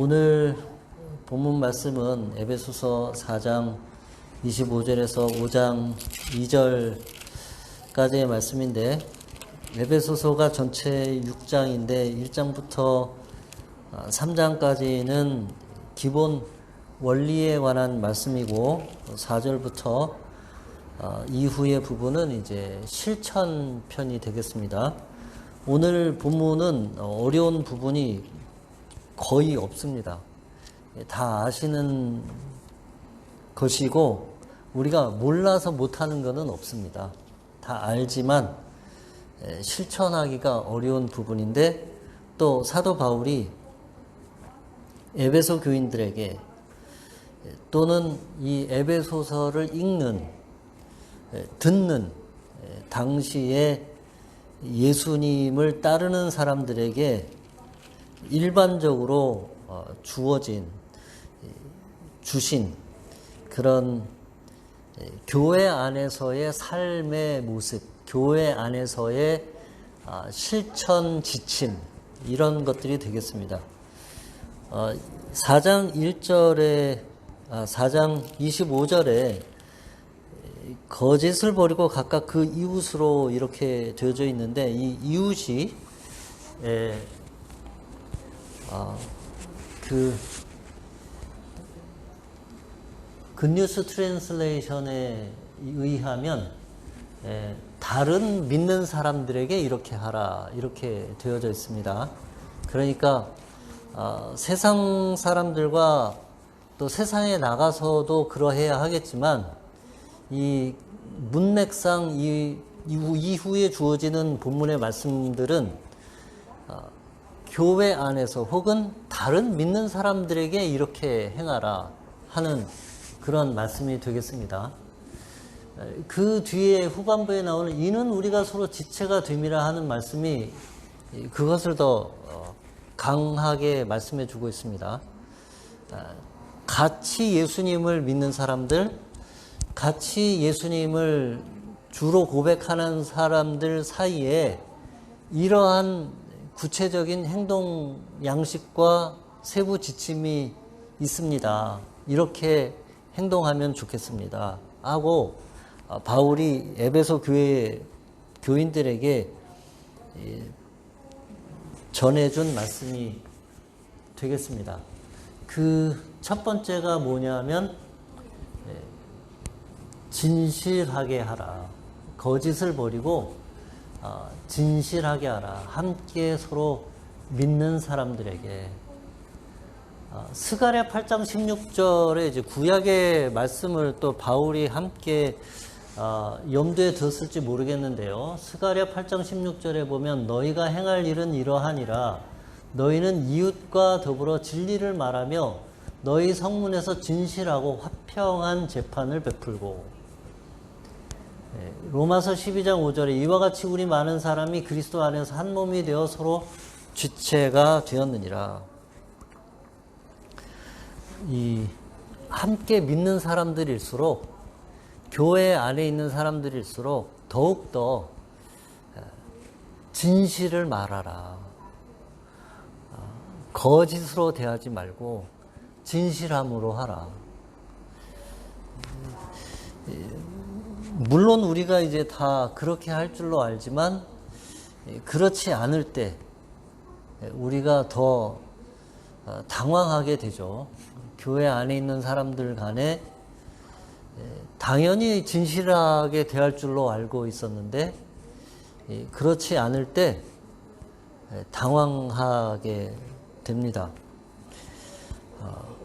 오늘 본문 말씀은 에베소서 4장 25절에서 5장 2절까지의 말씀인데, 에베소서가 전체 6장인데 1장부터 3장까지는 기본 원리에 관한 말씀이고, 4절부터 이후의 부분은 이제 실천편이 되겠습니다. 오늘 본문은 어려운 부분이 거의 없습니다. 다 아시는 것이고 우리가 몰라서 못하는 것은 없습니다. 다 알지만 실천하기가 어려운 부분인데, 또 사도 바울이 에베소 교인들에게 또는 이 에베소서를 읽는, 듣는 당시에 예수님을 따르는 사람들에게 일반적으로 주신 그런 교회 안에서의 삶의 모습, 교회 안에서의 실천 지침, 이런 것들이 되겠습니다. 4장 25절에 거짓을 버리고 각각 그 이웃으로 이렇게 되어져 있는데, 이 이웃이 굿뉴스 트랜슬레이션에 의하면 다른 믿는 사람들에게 이렇게 하라, 이렇게 되어져 있습니다. 그러니까 세상 사람들과 또 세상에 나가서도 그러해야 하겠지만, 이 문맥상 이후에 주어지는 본문의 말씀들은 교회 안에서 혹은 다른 믿는 사람들에게 이렇게 행하라 하는 그런 말씀이 되겠습니다. 그 뒤에 후반부에 나오는 이는 우리가 서로 지체가 됨이라 하는 말씀이 그것을 더 강하게 말씀해 주고 있습니다. 같이 예수님을 믿는 사람들, 같이 예수님을 주로 고백하는 사람들 사이에 이러한 구체적인 행동 양식과 세부 지침이 있습니다. 이렇게 행동하면 좋겠습니다 하고 바울이 에베소 교회 교인들에게 전해준 말씀이 되겠습니다. 그 첫 번째가 뭐냐면 진실하게 하라. 거짓을 버리고 진실하게 하라. 함께 서로 믿는 사람들에게. 스가랴 8장 16절에 이제 구약의 말씀을 또 바울이 함께 염두에 뒀을지 모르겠는데요. 스가랴 8장 16절에 보면 너희가 행할 일은 이러하니라. 너희는 이웃과 더불어 진리를 말하며 너희 성문에서 진실하고 화평한 재판을 베풀고. 로마서 12장 5절에 이와 같이 우리 많은 사람이 그리스도 안에서 한 몸이 되어 서로 지체가 되었느니라. 이 함께 믿는 사람들일수록, 교회 안에 있는 사람들일수록 더욱더 진실을 말하라. 거짓으로 대하지 말고 진실함으로 하라. 물론 우리가 이제 다 그렇게 할 줄로 알지만, 그렇지 않을 때 우리가 더 당황하게 되죠. 교회 안에 있는 사람들 간에 당연히 진실하게 대할 줄로 알고 있었는데, 그렇지 않을 때 당황하게 됩니다.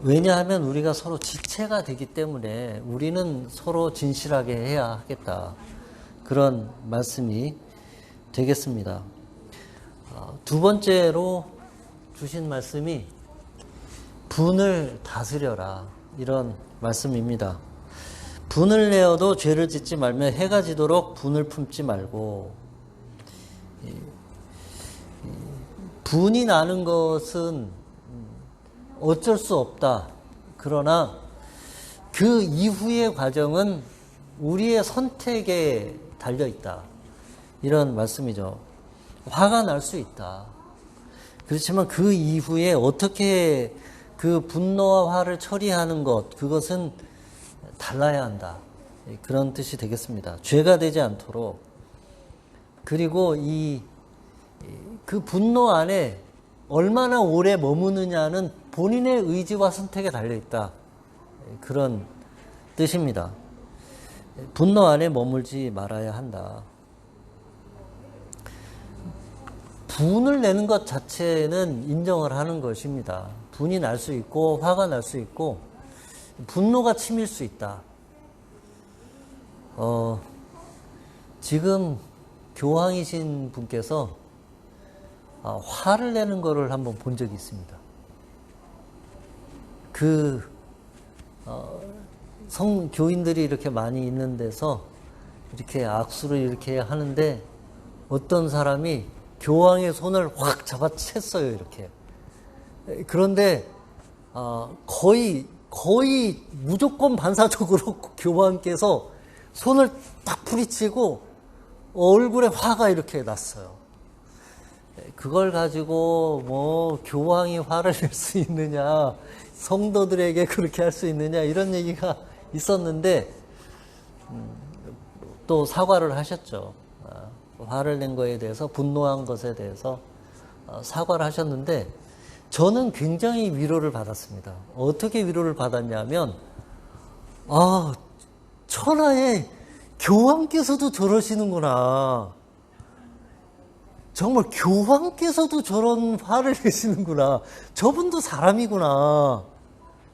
왜냐하면 우리가 서로 지체가 되기 때문에 우리는 서로 진실하게 해야 하겠다, 그런 말씀이 되겠습니다. 두 번째로 주신 말씀이 분을 다스려라, 이런 말씀입니다. 분을 내어도 죄를 짓지 말며 해가 지도록 분을 품지 말고. 분이 나는 것은 어쩔 수 없다. 그러나 그 이후의 과정은 우리의 선택에 달려있다, 이런 말씀이죠. 화가 날 수 있다. 그렇지만 그 이후에 어떻게 그 분노와 화를 처리하는 것, 그것은 달라야 한다. 그런 뜻이 되겠습니다. 죄가 되지 않도록. 그리고 그 분노 안에 얼마나 오래 머무느냐는 본인의 의지와 선택에 달려있다. 그런 뜻입니다. 분노 안에 머물지 말아야 한다. 분을 내는 것 자체는 인정을 하는 것입니다. 분이 날 수 있고 화가 날 수 있고 분노가 치밀 수 있다. 지금 교황이신 분께서 화를 내는 거를 한번 본 적이 있습니다. 교인들이 이렇게 많이 있는 데서 이렇게 악수를 이렇게 하는데 어떤 사람이 교황의 손을 확 잡아챘어요, 이렇게. 그런데 거의 무조건 반사적으로 교황께서 손을 딱 부리치고 얼굴에 화가 이렇게 났어요. 그걸 가지고 뭐 교황이 화를 낼 수 있느냐, 성도들에게 그렇게 할 수 있느냐, 이런 얘기가 있었는데 또 사과를 하셨죠. 화를 낸 거에 대해서, 분노한 것에 대해서 사과를 하셨는데 저는 굉장히 위로를 받았습니다. 어떻게 위로를 받았냐면 천하에 교황께서도 저러시는구나. 정말 교황께서도 저런 화를 내시는구나. 저분도 사람이구나.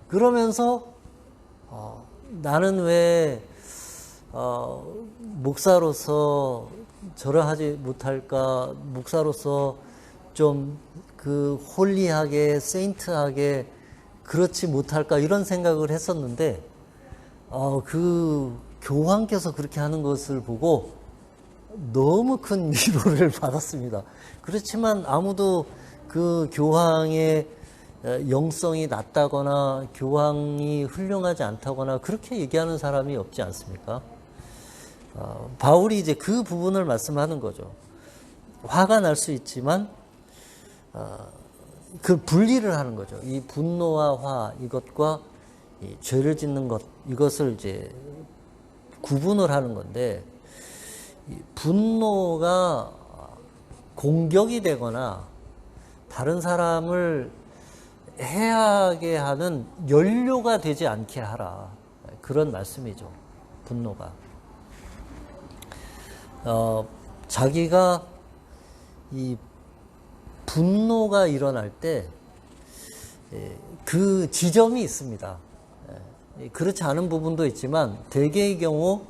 그러면서 나는 왜 목사로서 저러하지 못할까? 목사로서 좀 홀리하게, 세인트하게 그렇지 못할까? 이런 생각을 했었는데 그 교황께서 그렇게 하는 것을 보고 너무 큰 위로를 받았습니다. 그렇지만 아무도 그 교황의 영성이 낮다거나 교황이 훌륭하지 않다거나 그렇게 얘기하는 사람이 없지 않습니까? 바울이 이제 그 부분을 말씀하는 거죠. 화가 날 수 있지만 그 분리를 하는 거죠. 이 분노와 화, 이것과 이 죄를 짓는 것, 이것을 이제 구분을 하는 건데, 이 분노가 공격이 되거나 다른 사람을 해하게 하는 연료가 되지 않게 하라. 그런 말씀이죠. 분노가. 자기가 이 분노가 일어날 때 그 지점이 있습니다. 그렇지 않은 부분도 있지만 대개의 경우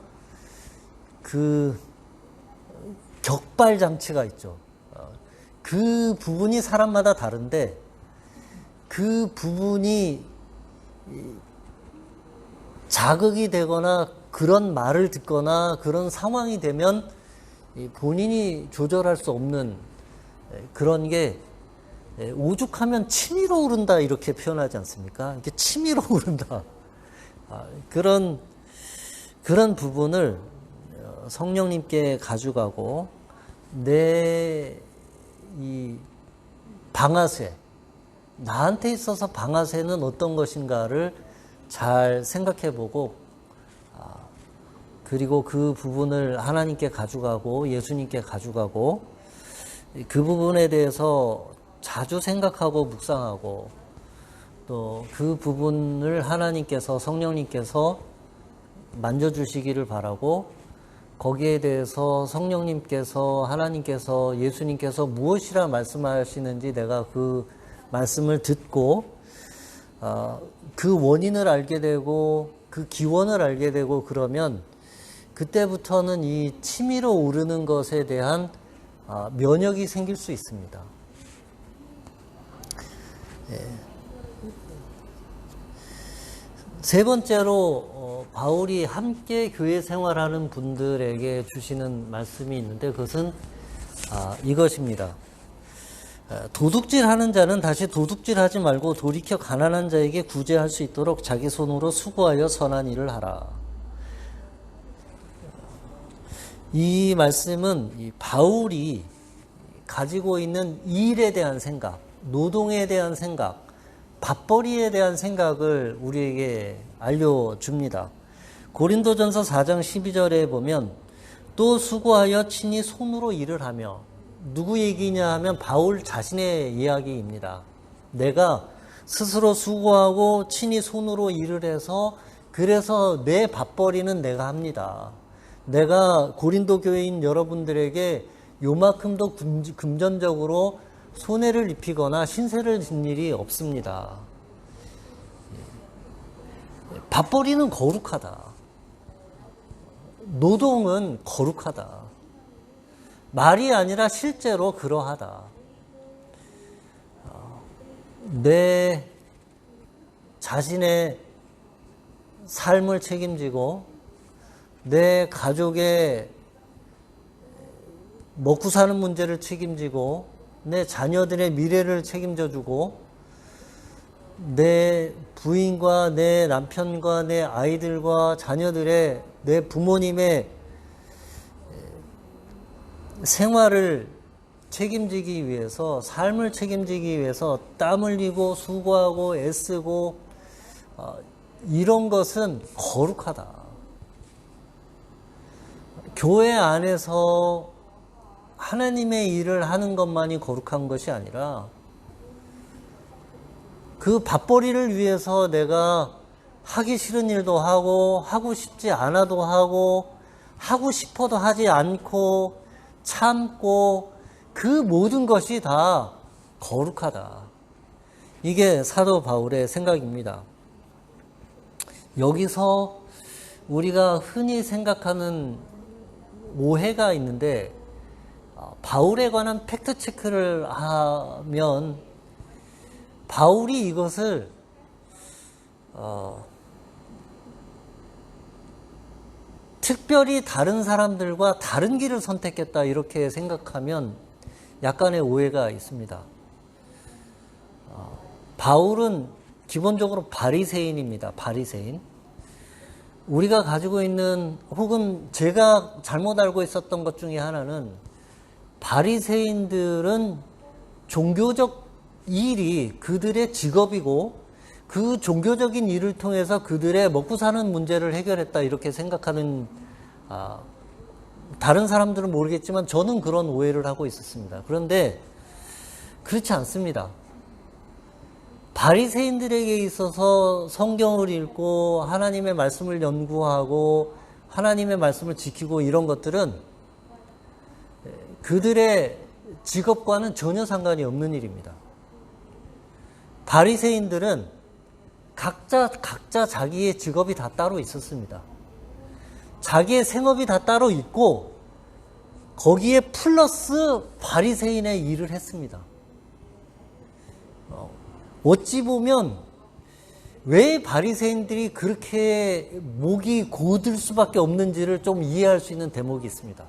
그 격발 장치가 있죠. 그 부분이 사람마다 다른데 그 부분이 자극이 되거나 그런 말을 듣거나 그런 상황이 되면 본인이 조절할 수 없는 그런 게 오죽하면 치밀어 오른다 이렇게 표현하지 않습니까? 이렇게 치밀어 오른다. 그런 부분을 성령님께 가져가고 내 이 방아쇠, 나한테 있어서 방아쇠는 어떤 것인가를 잘 생각해보고 그리고 그 부분을 하나님께 가져가고 예수님께 가져가고 그 부분에 대해서 자주 생각하고 묵상하고 또 그 부분을 하나님께서 성령님께서 만져주시기를 바라고 거기에 대해서 성령님께서 하나님께서 예수님께서 무엇이라 말씀하시는지 내가 그 말씀을 듣고 그 원인을 알게 되고 그 기원을 알게 되고 그러면 그때부터는 이 치밀어 오르는 것에 대한 면역이 생길 수 있습니다. 세 번째로 바울이 함께 교회 생활하는 분들에게 주시는 말씀이 있는데 그것은 이것입니다. 도둑질하는 자는 다시 도둑질하지 말고 돌이켜 가난한 자에게 구제할 수 있도록 자기 손으로 수고하여 선한 일을 하라. 이 말씀은 이 바울이 가지고 있는 일에 대한 생각, 노동에 대한 생각, 밥벌이에 대한 생각을 우리에게 알려줍니다. 고린도전서 4장 12절에 보면 또 수고하여 친히 손으로 일을 하며, 누구 얘기냐 하면 바울 자신의 이야기입니다. 내가 스스로 수고하고 친히 손으로 일을 해서 그래서 내 밥벌이는 내가 합니다. 내가 고린도 교회인 여러분들에게 요만큼도 금전적으로 손해를 입히거나 신세를 진 일이 없습니다. 밥벌이는 거룩하다. 노동은 거룩하다. 말이 아니라 실제로 그러하다. 내 자신의 삶을 책임지고 내 가족의 먹고 사는 문제를 책임지고 내 자녀들의 미래를 책임져주고 내 부인과 내 남편과 내 아이들과 자녀들의 내 부모님의 생활을 책임지기 위해서, 삶을 책임지기 위해서 땀 흘리고 수고하고 애쓰고 이런 것은 거룩하다. 교회 안에서 하나님의 일을 하는 것만이 거룩한 것이 아니라 그 밥벌이를 위해서 내가 하기 싫은 일도 하고 하고 싶지 않아도 하고 하고 싶어도 하지 않고 참고 그 모든 것이 다 거룩하다. 이게 사도 바울의 생각입니다. 여기서 우리가 흔히 생각하는 오해가 있는데, 바울에 관한 팩트 체크를 하면 바울이 이것을 특별히 다른 사람들과 다른 길을 선택했다 이렇게 생각하면 약간의 오해가 있습니다. 바울은 기본적으로 바리새인입니다. 바리새인. 우리가 가지고 있는, 혹은 제가 잘못 알고 있었던 것 중에 하나는, 바리새인들은 종교적 일이 그들의 직업이고 그 종교적인 일을 통해서 그들의 먹고 사는 문제를 해결했다 이렇게 생각하는, 다른 사람들은 모르겠지만 저는 그런 오해를 하고 있었습니다. 그런데 그렇지 않습니다. 바리새인들에게 있어서 성경을 읽고 하나님의 말씀을 연구하고 하나님의 말씀을 지키고 이런 것들은 그들의 직업과는 전혀 상관이 없는 일입니다. 바리새인들은 각자 자기의 직업이 다 따로 있었습니다. 자기의 생업이 다 따로 있고 거기에 플러스 바리새인의 일을 했습니다. 어찌 보면 왜 바리새인들이 그렇게 목이 고들 수밖에 없는지를 좀 이해할 수 있는 대목이 있습니다.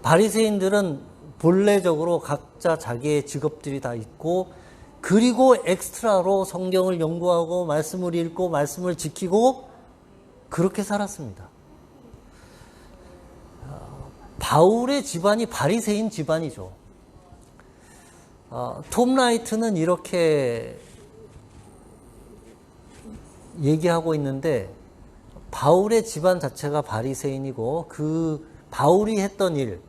바리새인들은 본래적으로 각자 자기의 직업들이 다 있고, 그리고 엑스트라로 성경을 연구하고 말씀을 읽고 말씀을 지키고 그렇게 살았습니다. 바울의 집안이 바리새인 집안이죠. 톰 라이트는 이렇게 얘기하고 있는데, 바울의 집안 자체가 바리새인이고 그 바울이 했던 일,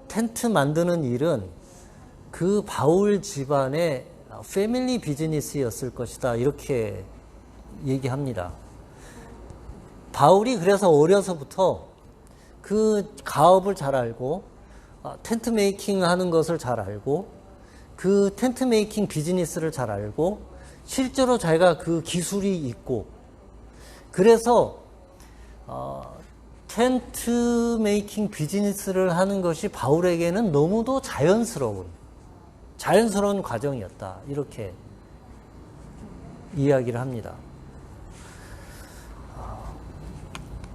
텐트 만드는 일은 그 바울 집안의 패밀리 비즈니스였을 것이다 이렇게 얘기합니다. 바울이 그래서 어려서부터 그 가업을 잘 알고 텐트 메이킹 하는 것을 잘 알고 그 텐트 메이킹 비즈니스를 잘 알고 실제로 자기가 그 기술이 있고, 그래서 텐트 메이킹 비즈니스를 하는 것이 바울에게는 너무도 자연스러운 과정이었다 이렇게 이야기를 합니다.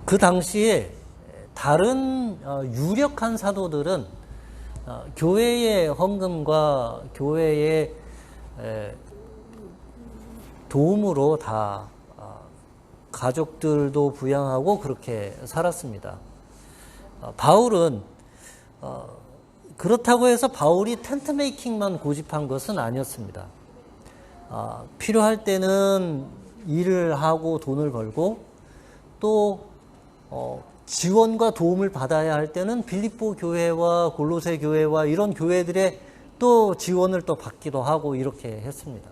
그 당시에 다른 유력한 사도들은 교회의 헌금과 교회의 도움으로 다 가족들도 부양하고 그렇게 살았습니다. 바울은 그렇다고 해서 바울이 텐트 메이킹만 고집한 것은 아니었습니다. 필요할 때는 일을 하고 돈을 벌고 또 지원과 도움을 받아야 할 때는 빌립보 교회와 골로새 교회와 이런 교회들의 또 지원을 또 받기도 하고 이렇게 했습니다.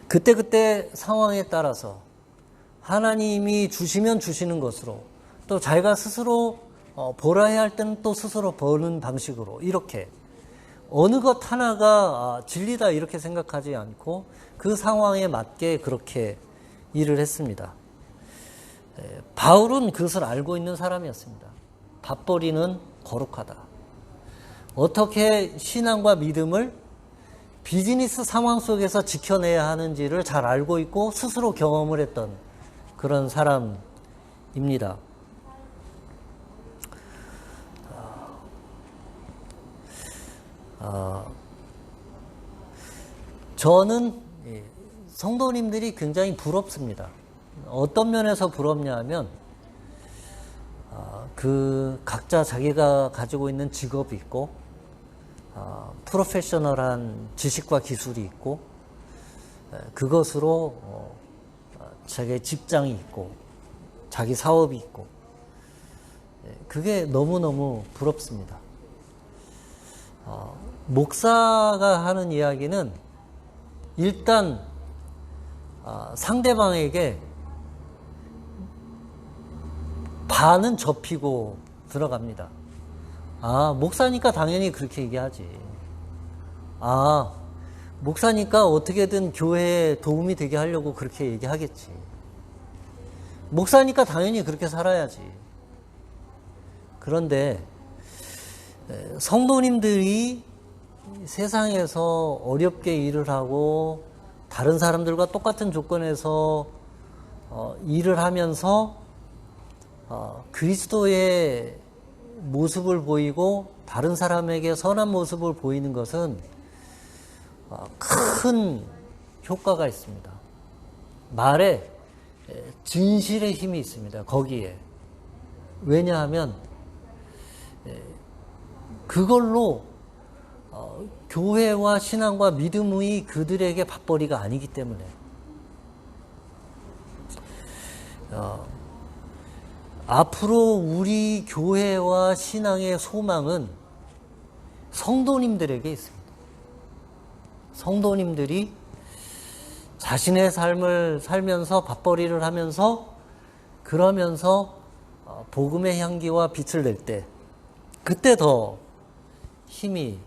그때그때 상황에 따라서 하나님이 주시면 주시는 것으로 또 자기가 스스로 벌어야 할 때는 또 스스로 버는 방식으로 이렇게 어느 것 하나가 진리다 이렇게 생각하지 않고 그 상황에 맞게 그렇게 일을 했습니다. 바울은 그것을 알고 있는 사람이었습니다. 밥벌이는 거룩하다. 어떻게 신앙과 믿음을 비즈니스 상황 속에서 지켜내야 하는지를 잘 알고 있고 스스로 경험을 했던 그런 사람입니다. 저는 성도님들이 굉장히 부럽습니다. 어떤 면에서 부럽냐 하면 그 각자 자기가 가지고 있는 직업이 있고 프로페셔널한 지식과 기술이 있고 그것으로 자기의 직장이 있고 자기 사업이 있고 그게 너무너무 부럽습니다. 목사가 하는 이야기는 일단 상대방에게 반은 접히고 들어갑니다. 목사니까 당연히 그렇게 얘기하지. 목사니까 어떻게든 교회에 도움이 되게 하려고 그렇게 얘기하겠지. 목사니까 당연히 그렇게 살아야지. 그런데 성도님들이 세상에서 어렵게 일을 하고 다른 사람들과 똑같은 조건에서 일을 하면서 그리스도의 모습을 보이고 다른 사람에게 선한 모습을 보이는 것은 큰 효과가 있습니다. 말에 진실의 힘이 있습니다. 거기에. 왜냐하면 그걸로 교회와 신앙과 믿음의 그들에게 밥벌이가 아니기 때문에 앞으로 우리 교회와 신앙의 소망은 성도님들에게 있습니다. 성도님들이 자신의 삶을 살면서 밥벌이를 하면서 그러면서 복음의 향기와 빛을 낼 때 그때 더 힘이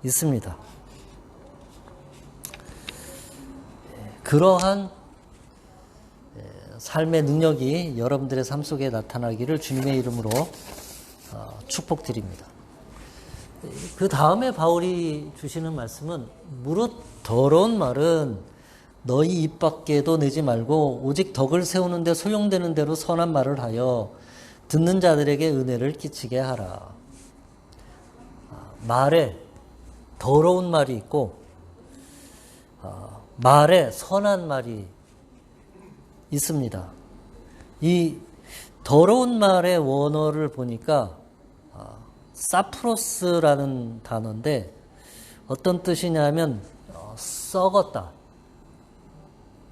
있습니다. 그러한 삶의 능력이 여러분들의 삶 속에 나타나기를 주님의 이름으로 축복드립니다. 그 다음에 바울이 주시는 말씀은 무릇 더러운 말은 너희 입 밖에도 내지 말고 오직 덕을 세우는 데 소용되는 대로 선한 말을 하여 듣는 자들에게 은혜를 끼치게 하라. 말에 더러운 말이 있고 말에 선한 말이 있습니다. 이 더러운 말의 원어를 보니까 사프로스라는 단어인데 어떤 뜻이냐면 썩었다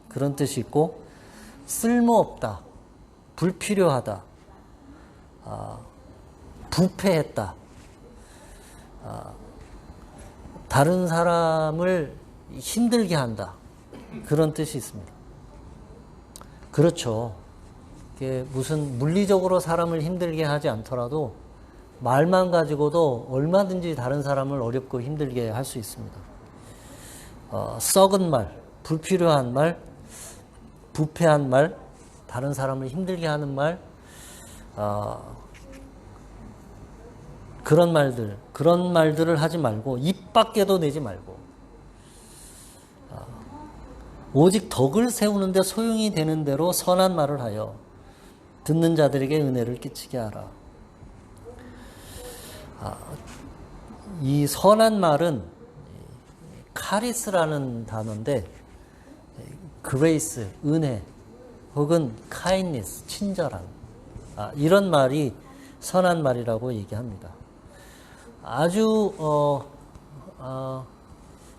그런 뜻이 있고 쓸모없다, 불필요하다, 부패했다, 다른 사람을 힘들게 한다 그런 뜻이 있습니다. 그렇죠. 이게 무슨 물리적으로 사람을 힘들게 하지 않더라도 말만 가지고도 얼마든지 다른 사람을 어렵고 힘들게 할 수 있습니다. 썩은 말, 불필요한 말, 부패한 말, 다른 사람을 힘들게 하는 말, 그런 말들을 하지 말고 입 밖에도 내지 말고 오직 덕을 세우는 데 소용이 되는 대로 선한 말을 하여 듣는 자들에게 은혜를 끼치게 하라. 이 선한 말은 카리스라는 단어인데 그레이스, 은혜 혹은 kindness, 친절한 이런 말이 선한 말이라고 얘기합니다. 아주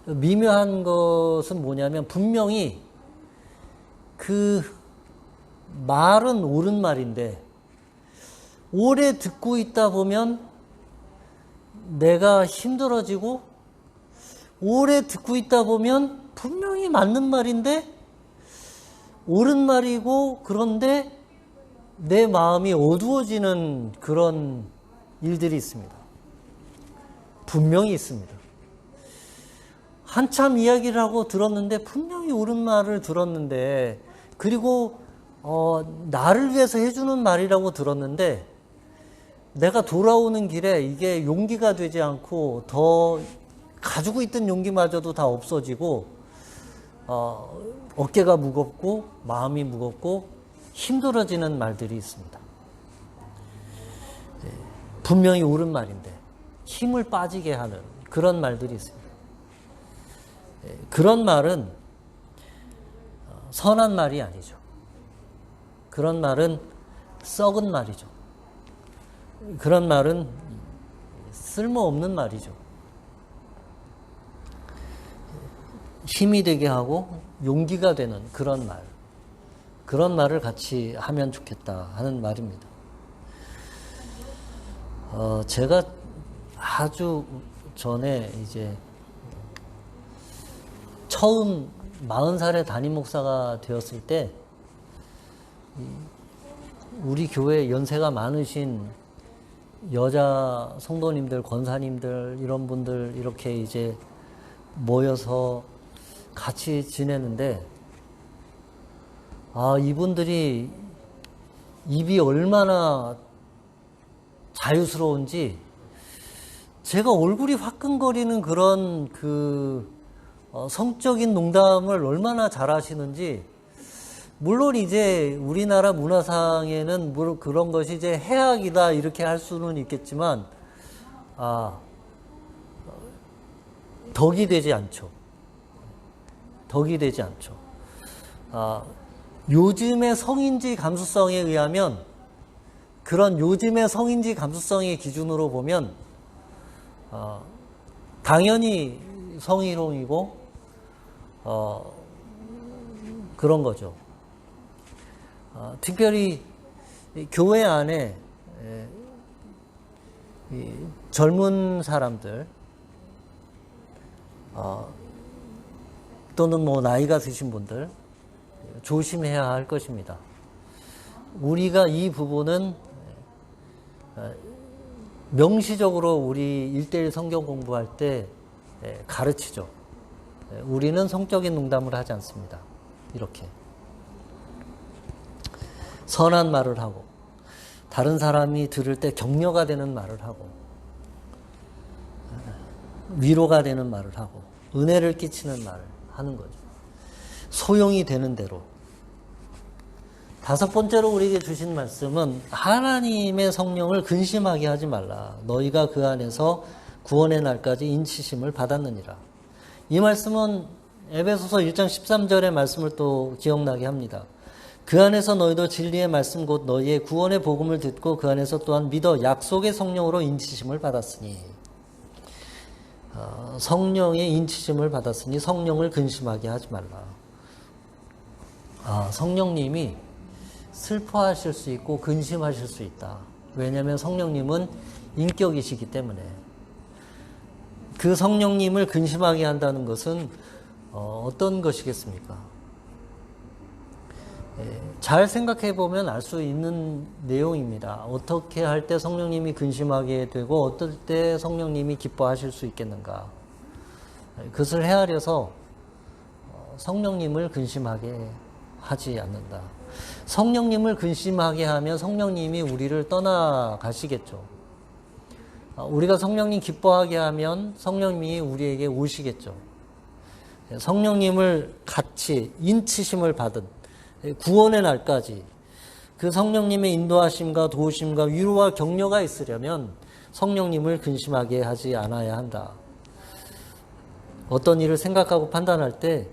미묘한 것은 뭐냐면 분명히 그 말은 옳은 말인데 오래 듣고 있다 보면 내가 힘들어지고 오래 듣고 있다 보면 분명히 맞는 말인데 옳은 말이고 그런데 내 마음이 어두워지는 그런 일들이 있습니다. 분명히 있습니다. 한참 이야기를 하고 들었는데 분명히 옳은 말을 들었는데 그리고 나를 위해서 해주는 말이라고 들었는데 내가 돌아오는 길에 이게 용기가 되지 않고 더 가지고 있던 용기마저도 다 없어지고 어깨가 무겁고 마음이 무겁고 힘들어지는 말들이 있습니다. 분명히 옳은 말인데 힘을 빠지게 하는 그런 말들이 있습니다. 그런 말은 선한 말이 아니죠. 그런 말은 썩은 말이죠. 그런 말은 쓸모없는 말이죠. 힘이 되게 하고 용기가 되는 그런 말. 그런 말을 같이 하면 좋겠다 하는 말입니다. 제가 아주 전에 이제 처음 40살에 담임 목사가 되었을 때 우리 교회 연세가 많으신 여자 성도님들, 권사님들 이런 분들 이렇게 이제 모여서 같이 지내는데 이분들이 입이 얼마나 자유스러운지 제가 얼굴이 화끈거리는 그런 성적인 농담을 얼마나 잘하시는지 물론 이제 우리나라 문화상에는 물론 그런 것이 이제 해악이다 이렇게 할 수는 있겠지만 덕이 되지 않죠. 덕이 되지 않죠. 요즘의 성인지 감수성에 의하면 그런 요즘의 성인지 감수성의 기준으로 보면 당연히 성희롱이고 그런 거죠. 특별히 교회 안에 젊은 사람들 또는 뭐 나이가 드신 분들 조심해야 할 것입니다. 우리가 이 부분은 명시적으로 우리 1:1 성경 공부할 때 가르치죠. 우리는 성적인 농담을 하지 않습니다. 이렇게 선한 말을 하고 다른 사람이 들을 때 격려가 되는 말을 하고 위로가 되는 말을 하고 은혜를 끼치는 말을 하는 거죠. 소용이 되는 대로. 5번째로 우리에게 주신 말씀은 하나님의 성령을 근심하게 하지 말라. 너희가 그 안에서 구원의 날까지 인치심을 받았느니라. 이 말씀은 에베소서 1장 13절의 말씀을 또 기억나게 합니다. 그 안에서 너희도 진리의 말씀 곧 너희의 구원의 복음을 듣고 그 안에서 또한 믿어 약속의 성령으로 인치심을 받았으니 성령의 인치심을 받았으니 성령을 근심하게 하지 말라. 성령님이 슬퍼하실 수 있고 근심하실 수 있다. 왜냐하면 성령님은 인격이시기 때문에. 그 성령님을 근심하게 한다는 것은 어떤 것이겠습니까? 잘 생각해 보면 알 수 있는 내용입니다. 어떻게 할 때 성령님이 근심하게 되고 어떨 때 성령님이 기뻐하실 수 있겠는가. 그것을 헤아려서 성령님을 근심하게 하지 않는다. 성령님을 근심하게 하면 성령님이 우리를 떠나가시겠죠. 우리가 성령님 기뻐하게 하면 성령님이 우리에게 오시겠죠. 성령님을 같이 인치심을 받은 구원의 날까지 그 성령님의 인도하심과 도우심과 위로와 격려가 있으려면 성령님을 근심하게 하지 않아야 한다. 어떤 일을 생각하고 판단할 때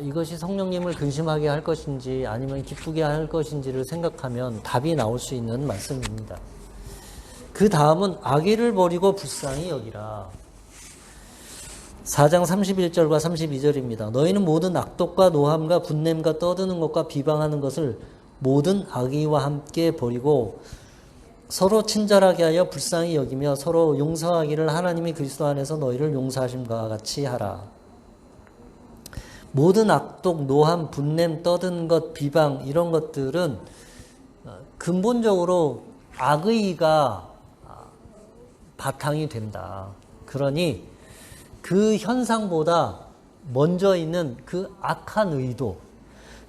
이것이 성령님을 근심하게 할 것인지 아니면 기쁘게 할 것인지를 생각하면 답이 나올 수 있는 말씀입니다. 그 다음은 악의를 버리고 불쌍히 여기라. 4장 31절과 32절입니다. 너희는 모든 악독과 노함과 분냄과 떠드는 것과 비방하는 것을 모든 악의와 함께 버리고 서로 친절하게 하여 불쌍히 여기며 서로 용서하기를 하나님이 그리스도 안에서 너희를 용서하심과 같이 하라. 모든 악독, 노함, 분냄, 떠드는 것, 비방 이런 것들은 근본적으로 악의가 바탕이 된다. 그러니 그 현상보다 먼저 있는 그 악한 의도,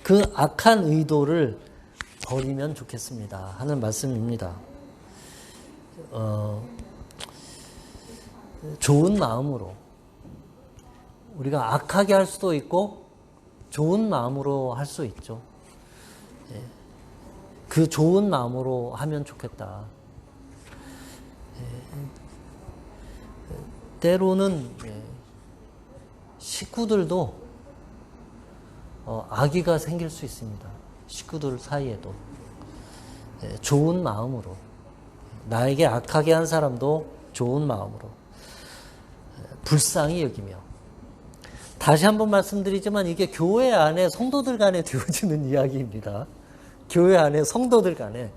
그 악한 의도를 버리면 좋겠습니다 하는 말씀입니다. 좋은 마음으로 우리가 악하게 할 수도 있고 좋은 마음으로 할 수 있죠. 그 좋은 마음으로 하면 좋겠다. 때로는 식구들도 악의가 생길 수 있습니다. 식구들 사이에도 좋은 마음으로, 나에게 악하게 한 사람도 좋은 마음으로 불쌍히 여기며. 다시 한번 말씀드리지만 이게 교회 안에 성도들 간에 되어지는 이야기입니다. 교회 안에 성도들 간에,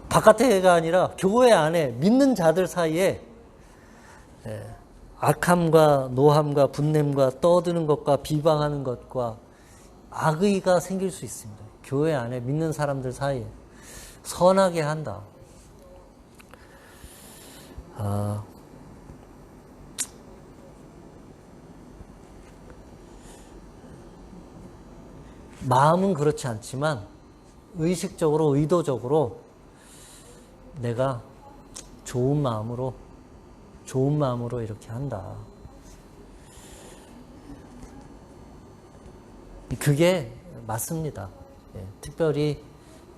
바깥에가 아니라 교회 안에 믿는 자들 사이에 악함과 노함과 분냄과 떠드는 것과 비방하는 것과 악의가 생길 수 있습니다. 교회 안에 믿는 사람들 사이에 선하게 한다. 마음은 그렇지 않지만 의식적으로, 의도적으로 내가 좋은 마음으로 이렇게 한다. 그게 맞습니다. 특별히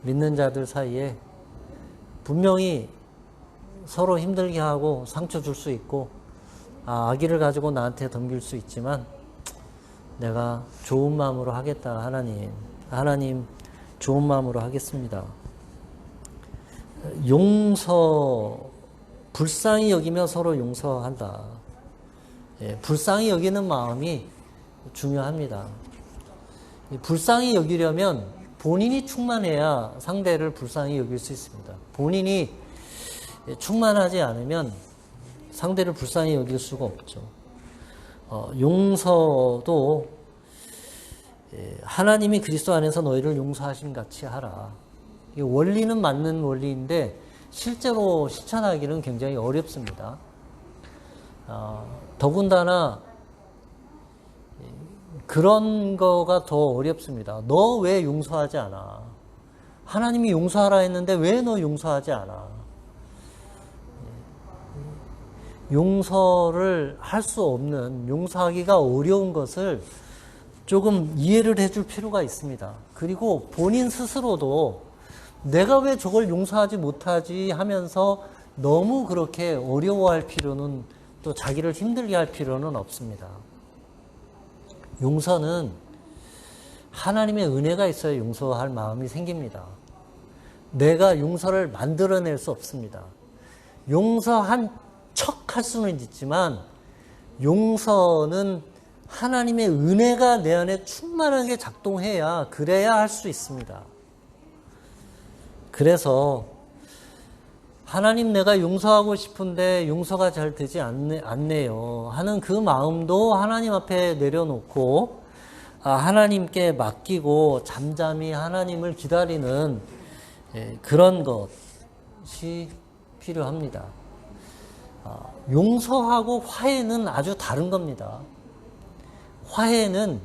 믿는 자들 사이에 분명히 서로 힘들게 하고 상처 줄 수 있고 악의를 가지고 나한테 덤빌 수 있지만 내가 좋은 마음으로 하겠다. 하나님 좋은 마음으로 하겠습니다. 불쌍히 여기며 서로 용서한다. 불쌍히 여기는 마음이 중요합니다. 불쌍히 여기려면 본인이 충만해야 상대를 불쌍히 여길 수 있습니다. 본인이 충만하지 않으면 상대를 불쌍히 여길 수가 없죠. 용서도 하나님이 그리스도 안에서 너희를 용서하신 같이 하라. 이 원리는 맞는 원리인데 실제로 실천하기는 굉장히 어렵습니다. 더군다나 그런 거가 더 어렵습니다. 너 왜 용서하지 않아? 하나님이 용서하라 했는데 왜 너 용서하지 않아? 용서를 할 수 없는, 용서하기가 어려운 것을 조금 이해를 해줄 필요가 있습니다. 그리고 본인 스스로도 내가 왜 저걸 용서하지 못하지 하면서 너무 그렇게 어려워할 필요는, 또 자기를 힘들게 할 필요는 없습니다. 용서는 하나님의 은혜가 있어야 용서할 마음이 생깁니다. 내가 용서를 만들어낼 수 없습니다. 용서한 척 할 수는 있지만 용서는 하나님의 은혜가 내 안에 충만하게 작동해야, 그래야 할 수 있습니다. 그래서 하나님, 내가 용서하고 싶은데 용서가 잘 되지 않네요 하는 그 마음도 하나님 앞에 내려놓고 하나님께 맡기고 잠잠히 하나님을 기다리는 그런 것이 필요합니다. 용서하고 화해는 아주 다른 겁니다. 화해는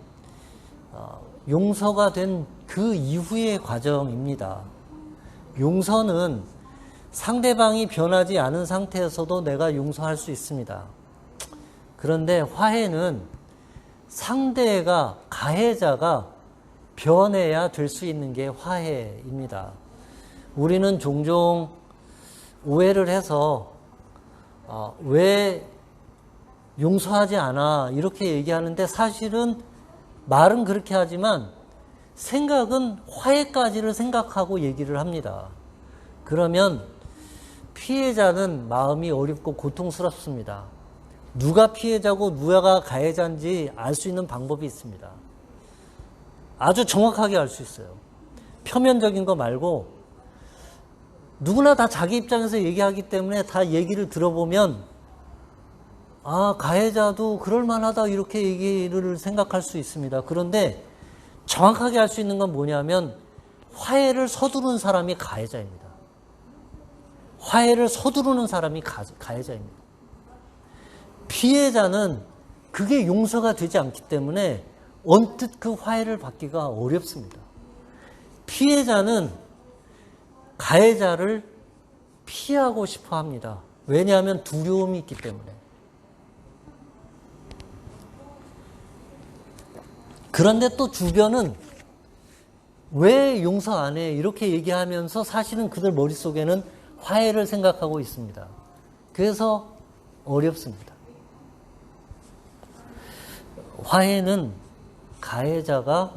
용서가 된 그 이후의 과정입니다. 용서는 상대방이 변하지 않은 상태에서도 내가 용서할 수 있습니다. 그런데 화해는 상대가, 가해자가 변해야 될 수 있는 게 화해입니다. 우리는 종종 오해를 해서 왜 용서하지 않아 이렇게 얘기하는데, 사실은 말은 그렇게 하지만 생각은 화해까지를 생각하고 얘기를 합니다. 그러면 피해자는 마음이 어렵고 고통스럽습니다. 누가 피해자고 누가 가해자인지 알 수 있는 방법이 있습니다. 아주 정확하게 알 수 있어요. 표면적인 거 말고 누구나 다 자기 입장에서 얘기하기 때문에 다 얘기를 들어보면 아, 가해자도 그럴만하다 이렇게 얘기를 생각할 수 있습니다. 그런데 정확하게 알 수 있는 건 뭐냐면 화해를 서두르는 사람이 가해자입니다. 화해를 서두르는 사람이 가해자입니다. 피해자는 그게 용서가 되지 않기 때문에 언뜻 그 화해를 받기가 어렵습니다. 피해자는 가해자를 피하고 싶어 합니다. 왜냐하면 두려움이 있기 때문에. 그런데 또 주변은 왜 용서 안 해? 이렇게 얘기하면서 사실은 그들 머릿속에는 화해를 생각하고 있습니다. 그래서 어렵습니다. 화해는 가해자가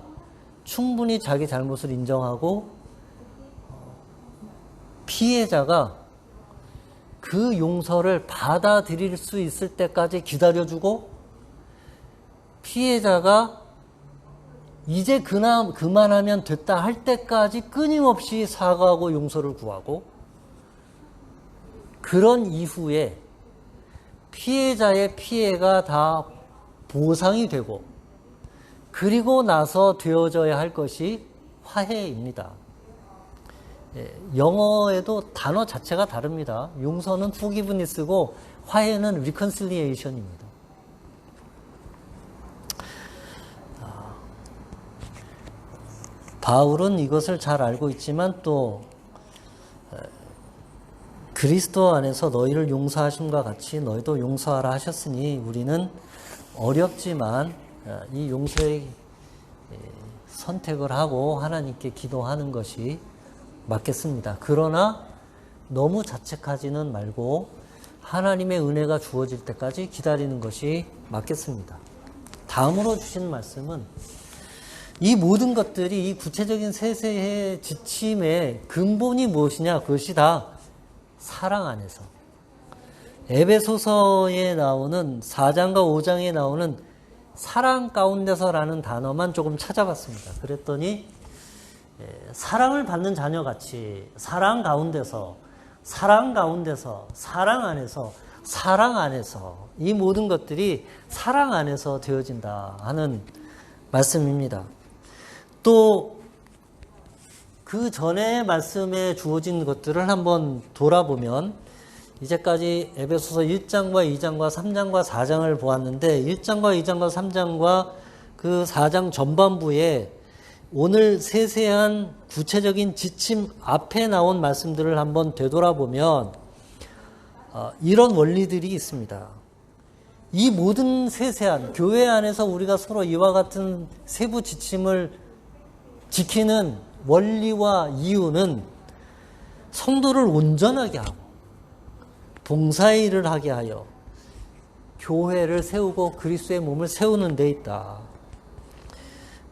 충분히 자기 잘못을 인정하고 피해자가 그 용서를 받아들일 수 있을 때까지 기다려주고 피해자가 이제 그만하면 됐다 할 때까지 끊임없이 사과하고 용서를 구하고 그런 이후에 피해자의 피해가 다 보상이 되고 그리고 나서 되어져야 할 것이 화해입니다. 영어에도 단어 자체가 다릅니다. 용서는 forgiveness고 화해는 reconciliation입니다. 바울은 이것을 잘 알고 있지만 또 그리스도 안에서 너희를 용서하심과 같이 너희도 용서하라 하셨으니 우리는 어렵지만 이 용서의 선택을 하고 하나님께 기도하는 것이 맞겠습니다. 그러나 너무 자책하지는 말고 하나님의 은혜가 주어질 때까지 기다리는 것이 맞겠습니다. 다음으로 주신 말씀은 이 모든 것들이 이 구체적인 세세의 지침의 근본이 무엇이냐? 그것이 다 사랑 안에서. 에베소서에 나오는 4장과 5장에 나오는 사랑 가운데서라는 단어만 조금 찾아봤습니다. 그랬더니 사랑을 받는 자녀같이 사랑 가운데서, 사랑 가운데서, 사랑 안에서, 사랑 안에서 이 모든 것들이 사랑 안에서 되어진다 하는 말씀입니다. 또 그 전에 말씀에 주어진 것들을 한번 돌아보면 이제까지 에베소서 1장과 2장과 3장과 4장을 보았는데 1장과 2장과 3장과 그 4장 전반부에 오늘 세세한 구체적인 지침 앞에 나온 말씀들을 한번 되돌아보면 이런 원리들이 있습니다. 이 모든 세세한 교회 안에서 우리가 서로 이와 같은 세부 지침을 지키는 원리와 이유는 성도를 온전하게 하고 봉사일을 하게 하여 교회를 세우고 그리스도의 몸을 세우는 데 있다.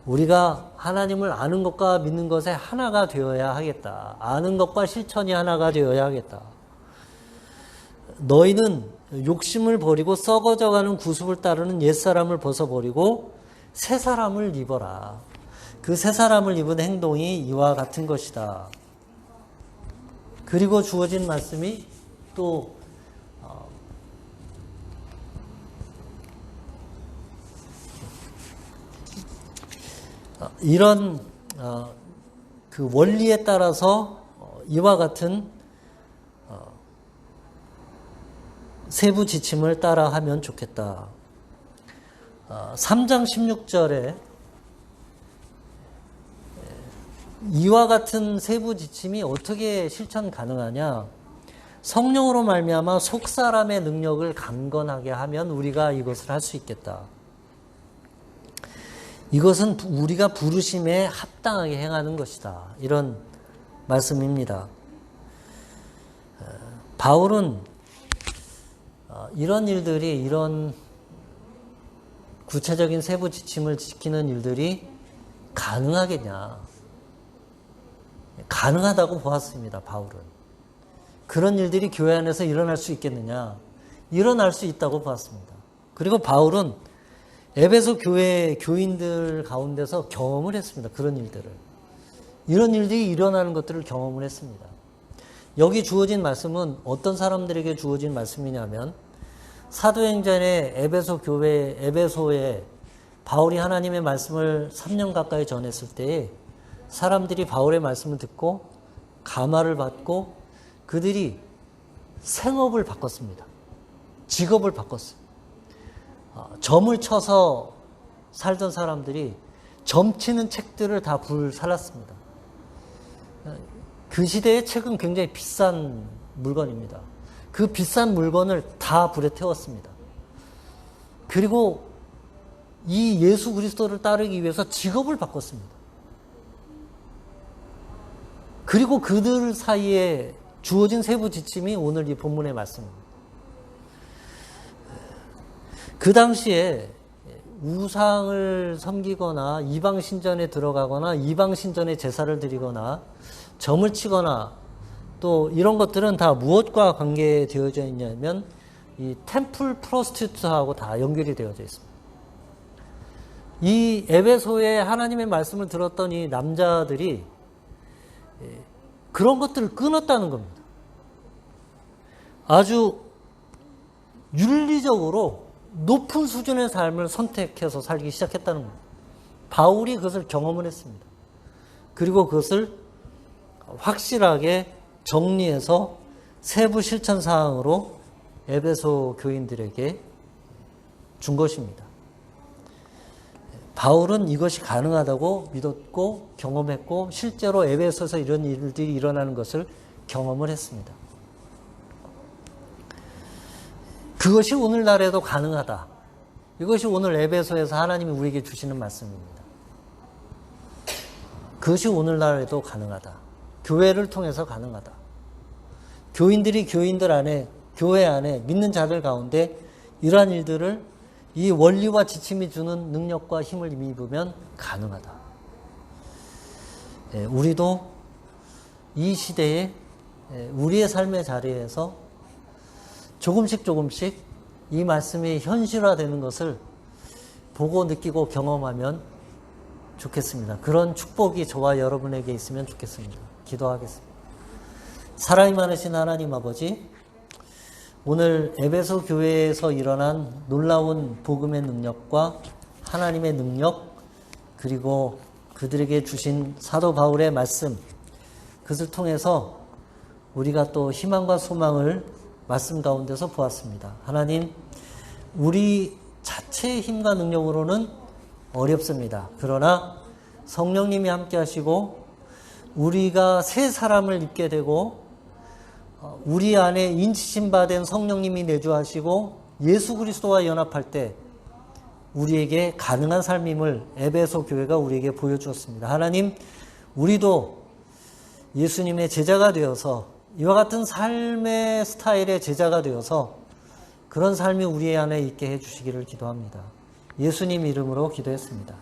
우리가 하나님을 아는 것과 믿는 것에 하나가 되어야 하겠다. 아는 것과 실천이 하나가 되어야 하겠다. 너희는 욕심을 버리고 썩어져가는 구습을 따르는 옛사람을 벗어버리고 새 사람을 입어라. 그 새 사람을 입은 행동이 이와 같은 것이다. 그리고 주어진 말씀이 또 이런 그 원리에 따라서 이와 같은 세부 지침을 따라하면 좋겠다. 3장 16절에 이와 같은 세부 지침이 어떻게 실천 가능하냐? 성령으로 말미암아 속사람의 능력을 강건하게 하면 우리가 이것을 할 수 있겠다. 이것은 우리가 부르심에 합당하게 행하는 것이다. 이런 말씀입니다. 바울은 이런 일들이, 이런 구체적인 세부 지침을 지키는 일들이 가능하겠냐? 가능하다고 보았습니다. 바울은. 그런 일들이 교회 안에서 일어날 수 있겠느냐? 일어날 수 있다고 봤습니다. 그리고 바울은 에베소 교회 교인들 가운데서 경험을 했습니다. 그런 일들을. 이런 일들이 일어나는 것들을 경험을 했습니다. 여기 주어진 말씀은 어떤 사람들에게 주어진 말씀이냐면 사도행전의 에베소 교회, 에베소에 바울이 하나님의 말씀을 3년 가까이 전했을 때에 사람들이 바울의 말씀을 듣고 감화를 받고 그들이 생업을 바꿨습니다. 직업을 바꿨어요. 점을 쳐서 살던 사람들이 점 치는 책들을 다 불살랐습니다. 그 시대의 책은 굉장히 비싼 물건입니다. 그 비싼 물건을 다 불에 태웠습니다. 그리고 이 예수 그리스도를 따르기 위해서 직업을 바꿨습니다. 그리고 그들 사이에 주어진 세부 지침이 오늘 이 본문의 말씀입니다. 그 당시에 우상을 섬기거나 이방 신전에 들어가거나 이방 신전에 제사를 드리거나 점을 치거나 또 이런 것들은 다 무엇과 관계되어져 있냐면 이 템플 프로스티튜트하고 다 연결이 되어져 있습니다. 이 에베소에 하나님의 말씀을 들었던 이 남자들이 그런 것들을 끊었다는 겁니다. 아주 윤리적으로 높은 수준의 삶을 선택해서 살기 시작했다는 겁니다. 바울이 그것을 경험을 했습니다. 그리고 그것을 확실하게 정리해서 세부 실천 사항으로 에베소 교인들에게 준 것입니다. 바울은 이것이 가능하다고 믿었고 경험했고 실제로 에베소에서 이런 일들이 일어나는 것을 경험을 했습니다. 그것이 오늘날에도 가능하다. 이것이 오늘 에베소에서 하나님이 우리에게 주시는 말씀입니다. 그것이 오늘날에도 가능하다. 교회를 통해서 가능하다. 교인들이 교인들 안에, 교회 안에 믿는 자들 가운데 이러한 일들을 이 원리와 지침이 주는 능력과 힘을 입으면 가능하다. 우리도 이 시대에 우리의 삶의 자리에서 조금씩 이 말씀이 현실화되는 것을 보고 느끼고 경험하면 좋겠습니다. 그런 축복이 저와 여러분에게 있으면 좋겠습니다. 기도하겠습니다. 사랑이 많으신 하나님 아버지, 오늘 에베소 교회에서 일어난 놀라운 복음의 능력과 하나님의 능력, 그리고 그들에게 주신 사도 바울의 말씀, 그것을 통해서 우리가 또 희망과 소망을 말씀 가운데서 보았습니다. 하나님, 우리 자체의 힘과 능력으로는 어렵습니다. 그러나 성령님이 함께 하시고 우리가 새 사람을 입게 되고 우리 안에 인치심 받은 성령님이 내주하시고 예수 그리스도와 연합할 때 우리에게 가능한 삶임을 에베소 교회가 우리에게 보여주었습니다. 하나님, 우리도 예수님의 제자가 되어서 이와 같은 삶의 스타일의 제자가 되어서 그런 삶이 우리 안에 있게 해주시기를 기도합니다. 예수님 이름으로 기도했습니다.